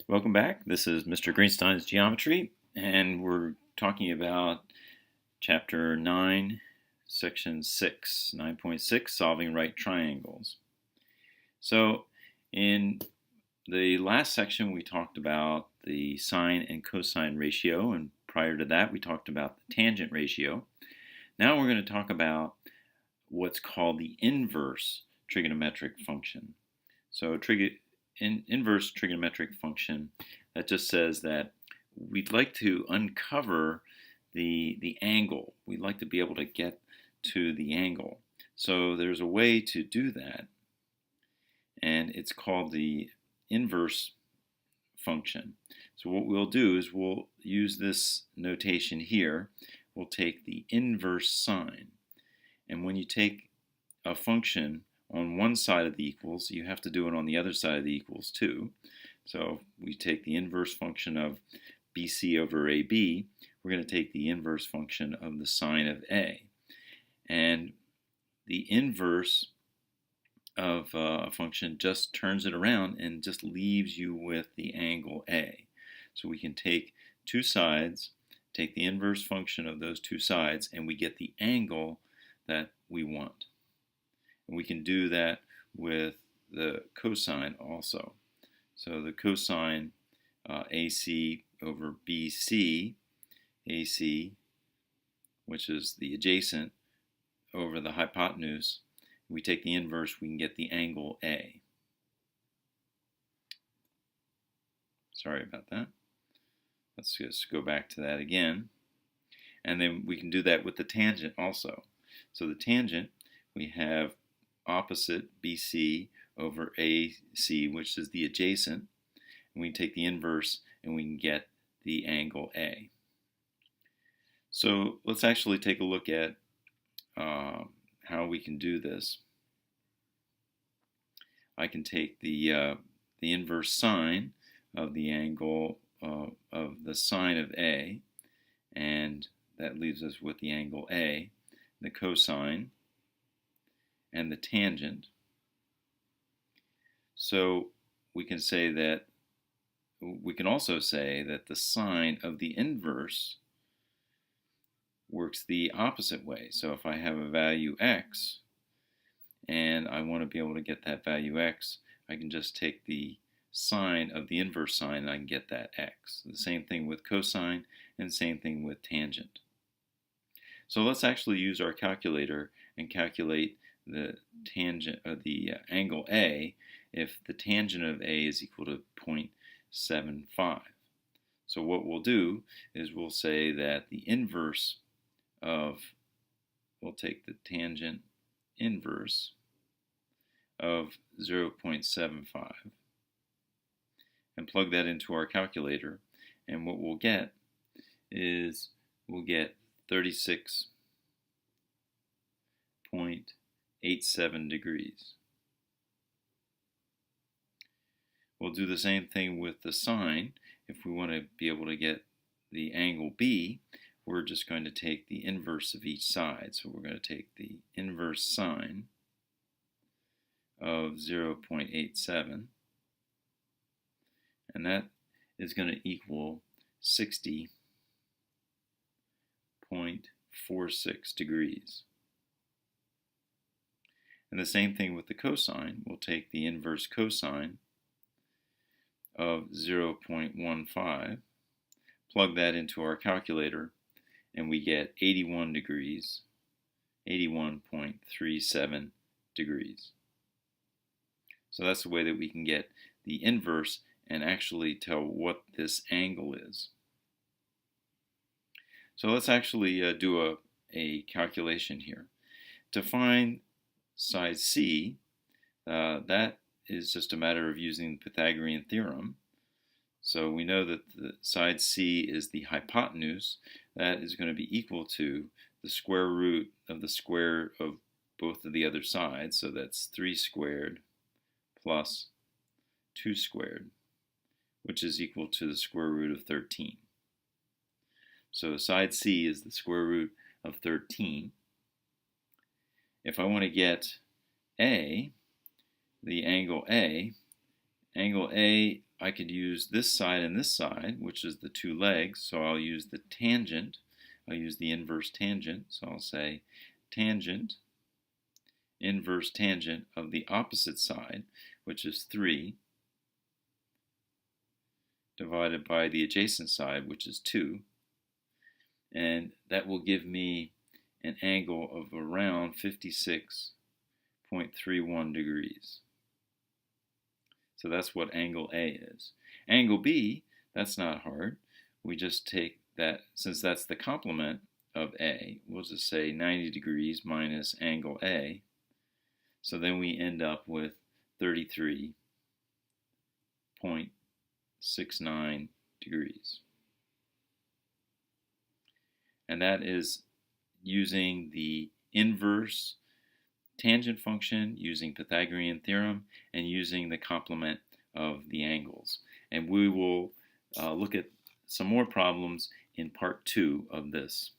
Welcome back. This is Mr. Greenstein's Geometry, and we're talking about Chapter 9, Section 6, 9.6, Solving Right Triangles. So, in the last section, we talked about the sine and cosine ratio, and prior to that, we talked about the tangent ratio. Now we're going to talk about what's called the inverse trigonometric function. So, inverse trigonometric function, that just says that we'd like to uncover the angle. We'd like to be able to get to the angle. So there's a way to do that, and it's called the inverse function. So what we'll do is we'll use this notation here. We'll take the inverse sine. And when you take a function on one side of the equals, you have to do it on the other side of the equals too. So we take the inverse function of BC over AB. We're going to take the inverse function of the sine of A. And the inverse of a function just turns it around and just leaves you with the angle A. So we can take two sides, take the inverse function of those two sides, and we get the angle that we want. And we can do that with the cosine also. So the cosine AC over BC, AC, which is the adjacent, over the hypotenuse, we take the inverse, we can get the angle A. Sorry about that. Let's just go back to that again. And then we can do that with the tangent also. So the tangent, we have opposite BC over AC, which is the adjacent, and we take the inverse and we can get the angle A. So let's actually take a look at how we can do this. I can take the inverse sine of the angle of the sine of A, and that leaves us with the angle A, the cosine, and the tangent. So we can say that, we can also say that the sine of the inverse works the opposite way. So if I have a value x and I want to be able to get that value x, I can just take the sine of the inverse sine and I can get that x. The same thing with cosine and same thing with tangent. So let's actually use our calculator and calculate the tangent of the angle A if the tangent of A is equal to 0.75. So what we'll do is we'll say that the inverse of, we'll take the tangent inverse of 0.75 and plug that into our calculator, and what we'll get is we'll get 36.87 degrees. We'll do the same thing with the sine. If we want to be able to get the angle B, we're just going to take the inverse of each side. So we're going to take the inverse sine of 0.87, and that is going to equal 60.46 degrees. And the same thing with the cosine. We'll take the inverse cosine of 0.15, plug that into our calculator, and we get 81 degrees, 81.37 degrees. So that's the way that we can get the inverse and actually tell what this angle is. So let's actually do a calculation here. To find side C, that is just a matter of using the Pythagorean theorem. So we know that the side C is the hypotenuse. That is going to be equal to the square root of the square of both of the other sides. So that's 3 squared plus 2 squared, which is equal to the square root of 13. So side C is the square root of 13. If I want to get A, the angle A I could use this side and this side, which is the two legs, so I'll use the tangent. I'll use the inverse tangent, so I'll say tangent, inverse tangent of the opposite side, which is 3, divided by the adjacent side, which is 2, and that will give me an angle of around 56.31 degrees. So that's what angle A is. Angle B, that's not hard. We just take that, since that's the complement of A, we'll just say 90 degrees minus angle A. So then we end up with 33.69 degrees. And that is using the inverse tangent function, using Pythagorean theorem, and using the complement of the angles. And we will look at some more problems in part 2 of this.